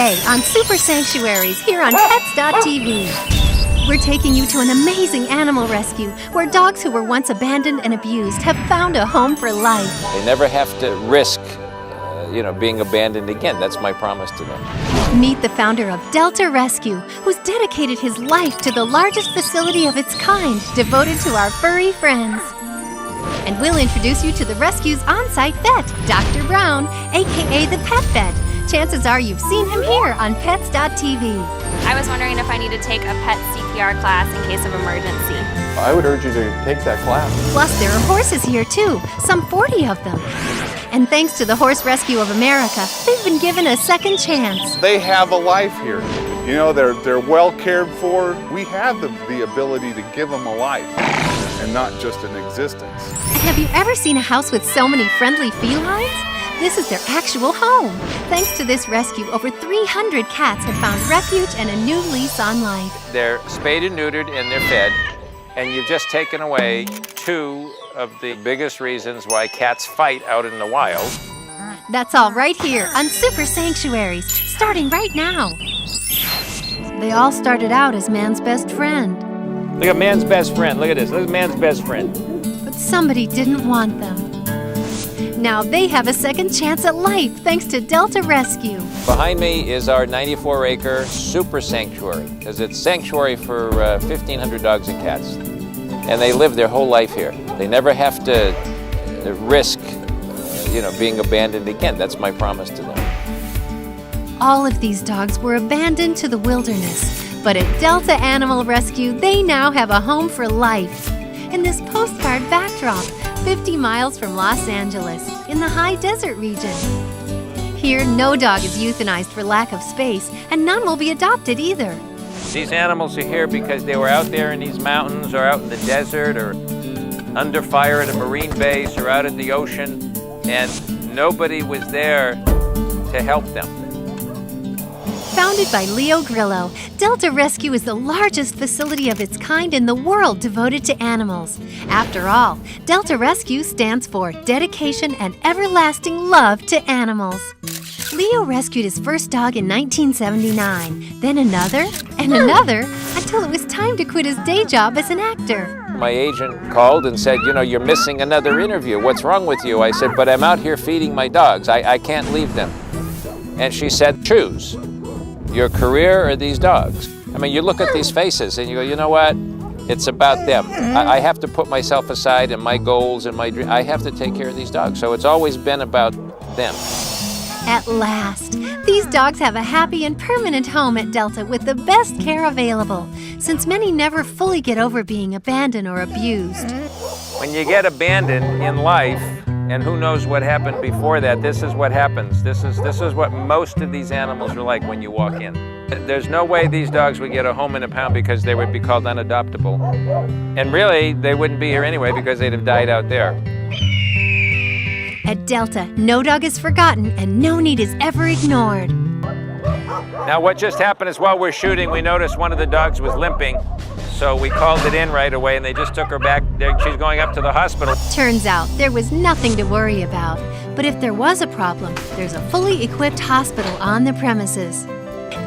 today on Super Sanctuaries here on Pets.tv. We're taking you to an amazing animal rescue where dogs who were once abandoned and abused have found a home for life. They never have to risk, being abandoned again. That's my promise to them. Meet the founder of Delta Rescue, who's dedicated his life to the largest facility of its kind devoted to our furry friends. And we'll introduce you to the rescue's on-site vet, Dr. Brown, aka the Pet Vet. Chances are you've seen him here on Pets.tv. I was wondering if I need to take a pet CPR class in case of emergency. I would urge you to take that class. Plus, there are horses here too, some 40 of them. And thanks to the Horse Rescue of America, they've been given a second chance. They have a life here. You know, they're well cared for. We have the ability to give them a life and not just an existence. Have you ever seen a house with so many friendly felines? This is their actual home. Thanks to this rescue, over 300 cats have found refuge and a new lease on life. They're spayed and neutered and they're fed, and you've just taken away two of the biggest reasons why cats fight out in the wild. That's all right here on Super Sanctuaries, starting right now. They all started out as man's best friend. Look at man's best friend. Look at this. Look at man's best friend. But somebody didn't want them. Now they have a second chance at life thanks to Delta Rescue. Behind me is our 94-acre Super Sanctuary, because it's sanctuary for 1,500 dogs and cats. And they live their whole life here. They never have to risk, being abandoned again. That's my promise to them. All of these dogs were abandoned to the wilderness, but at Delta Animal Rescue, they now have a home for life. In this postcard backdrop, 50 miles from Los Angeles, in the high desert region. Here, no dog is euthanized for lack of space, and none will be adopted either. These animals are here because they were out there in these mountains or out in the desert or under fire at a marine base or out at the ocean, and nobody was there to help them. Founded by Leo Grillo, Delta Rescue is the largest facility of its kind in the world devoted to animals. After all, Delta Rescue stands for Dedication and Everlasting Love to Animals. Leo rescued his first dog in 1979, then another and another, until it was time to quit his day job as an actor. My agent called and said, you're missing another interview. What's wrong with you? I said, but I'm out here feeding my dogs. I can't leave them. And she said, choose your career or these dogs. I mean, you look at these faces and you go, you know what? It's about them. I have to put myself aside and my goals and my dreams. I have to take care of these dogs. So it's always been about them. At last, these dogs have a happy and permanent home at Delta with the best care available, since many never fully get over being abandoned or abused. When you get abandoned in life, and who knows what happened before that, this is what happens. This is what most of these animals are like when you walk in. There's no way these dogs would get a home in a pound because they would be called unadoptable. And really, they wouldn't be here anyway because they'd have died out there. At Delta, no dog is forgotten and no need is ever ignored. Now what just happened is while we're shooting, we noticed one of the dogs was limping. So we called it in right away and they just took her back. She's going up to the hospital. Turns out there was nothing to worry about. But if there was a problem, there's a fully equipped hospital on the premises.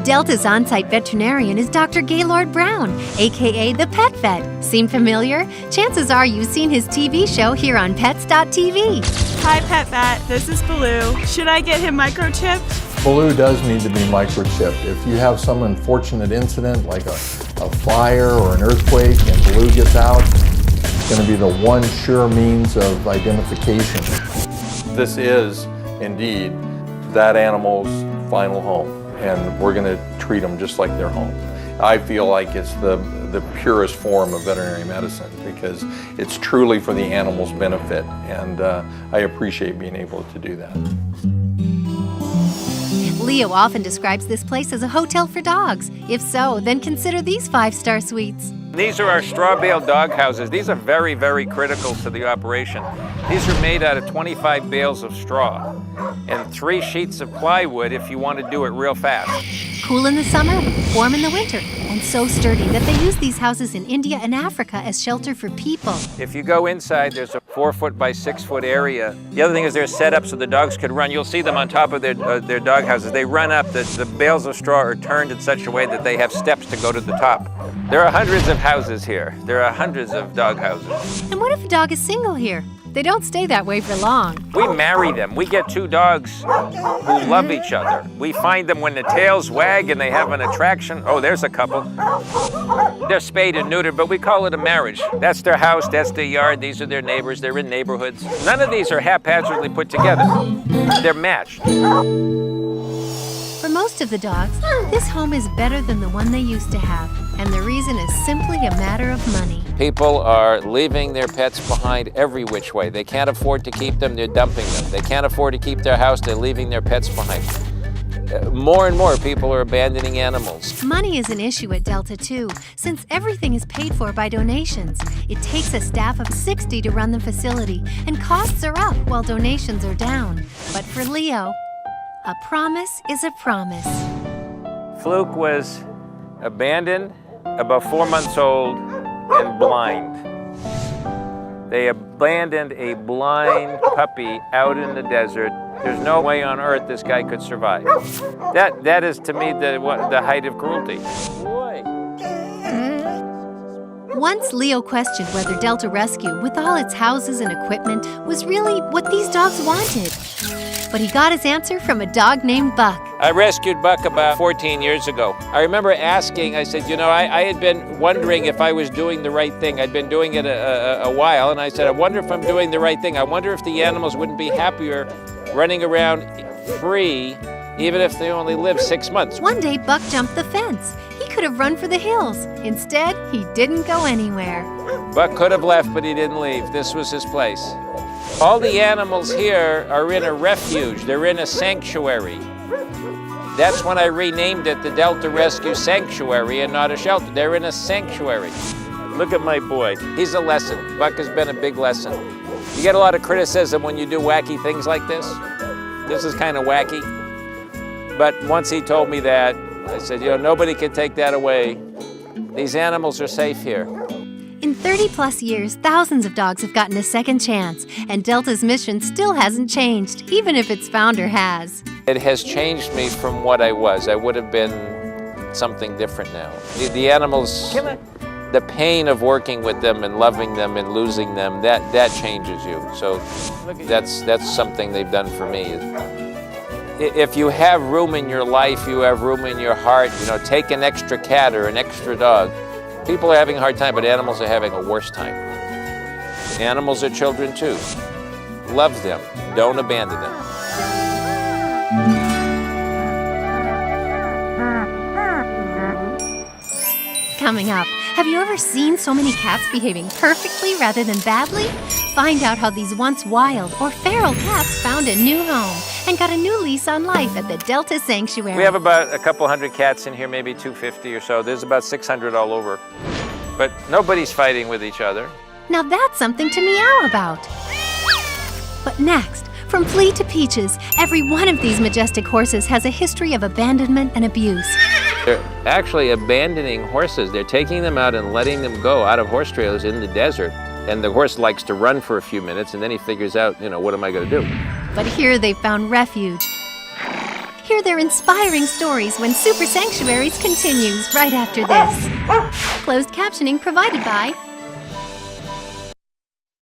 Delta's on-site veterinarian is Dr. Gaylord Brown, aka the Pet Vet. Seem familiar? Chances are you've seen his TV show here on Pets.tv. Hi, Pet Vet. This is Baloo. Should I get him microchipped? Baloo does need to be microchipped. If you have some unfortunate incident like a fire or an earthquake and Baloo gets out, it's going to be the one sure means of identification. This is indeed that animal's final home, and we're going to treat them just like their home. I feel like it's the purest form of veterinary medicine because it's truly for the animal's benefit, and I appreciate being able to do that. Leo often describes this place as a hotel for dogs. If so, then consider these 5-star suites. These are our straw bale dog houses. These are very, very critical to the operation. These are made out of 25 bales of straw and 3 sheets of plywood if you want to do it real fast. Cool in the summer, warm in the winter, and so sturdy that they use these houses in India and Africa as shelter for people. If you go inside, there's a 4-foot by 6-foot area. The other thing is they're set up so the dogs could run. You'll see them on top of their dog houses. They run up. The bales of straw are turned in such a way that they have steps to go to the top. There are hundreds of houses here. There are hundreds of dog houses. And what if a dog is single here? They don't stay that way for long. We marry them. We get 2 dogs who love each other. We find them when the tails wag and they have an attraction. Oh, there's a couple. They're spayed and neutered, but we call it a marriage. That's their house, that's their yard, these are their neighbors, they're in neighborhoods. None of these are haphazardly put together. They're matched. For most of the dogs, this home is better than the one they used to have, and the reason is simply a matter of money. People are leaving their pets behind every which way. They can't afford to keep them, they're dumping them. They can't afford to keep their house, they're leaving their pets behind. More and more people are abandoning animals. Money is an issue at Delta too, since everything is paid for by donations. It takes a staff of 60 to run the facility, and costs are up while donations are down. But for Leo, a promise is a promise. Fluke was abandoned, about 4 months old, and blind. They abandoned a blind puppy out in the desert. There's no way on earth this guy could survive. That is, to me, the height of cruelty. Boy. Once Leo questioned whether Delta Rescue, with all its houses and equipment, was really what these dogs wanted. But he got his answer from a dog named Buck. I rescued Buck about 14 years ago. I remember asking, I said, I had been wondering if I was doing the right thing. I'd been doing it a while, and I said, I wonder if I'm doing the right thing. I wonder if the animals wouldn't be happier running around free, even if they only live 6 months. One day, Buck jumped the fence. He could have run for the hills. Instead, he didn't go anywhere. Buck could have left, but he didn't leave. This was his place. All the animals here are in a refuge. They're in a sanctuary. That's when I renamed it the Delta Rescue Sanctuary and not a shelter. They're in a sanctuary. Look at my boy. He's a lesson. Buck has been a big lesson. You get a lot of criticism when you do wacky things like this. This is kind of wacky. But once he told me that, I said, nobody can take that away. These animals are safe here. In 30-plus years, thousands of dogs have gotten a second chance, and Delta's mission still hasn't changed, even if its founder has. It has changed me from what I was. I would have been something different now. The animals, the pain of working with them and loving them and losing them, that changes you. So that's something they've done for me. If you have room in your life, you have room in your heart, take an extra cat or an extra dog. People are having a hard time, but animals are having a worse time. Animals are children too. Love them. Don't abandon them. Coming up, have you ever seen so many cats behaving perfectly rather than badly? Find out how these once wild or feral cats found a new home and got a new lease on life at the Delta Sanctuary. We have about a couple hundred cats in here, maybe 250 or so. There's about 600 all over. But nobody's fighting with each other. Now that's something to meow about. But next, from Flea to Peaches, every one of these majestic horses has a history of abandonment and abuse. They're actually abandoning horses. They're taking them out and letting them go out of horse trailers in the desert. And the horse likes to run for a few minutes, and then he figures out, what am I going to do? But here they found refuge. Hear their inspiring stories when Super Sanctuaries continues right after this. Closed captioning provided by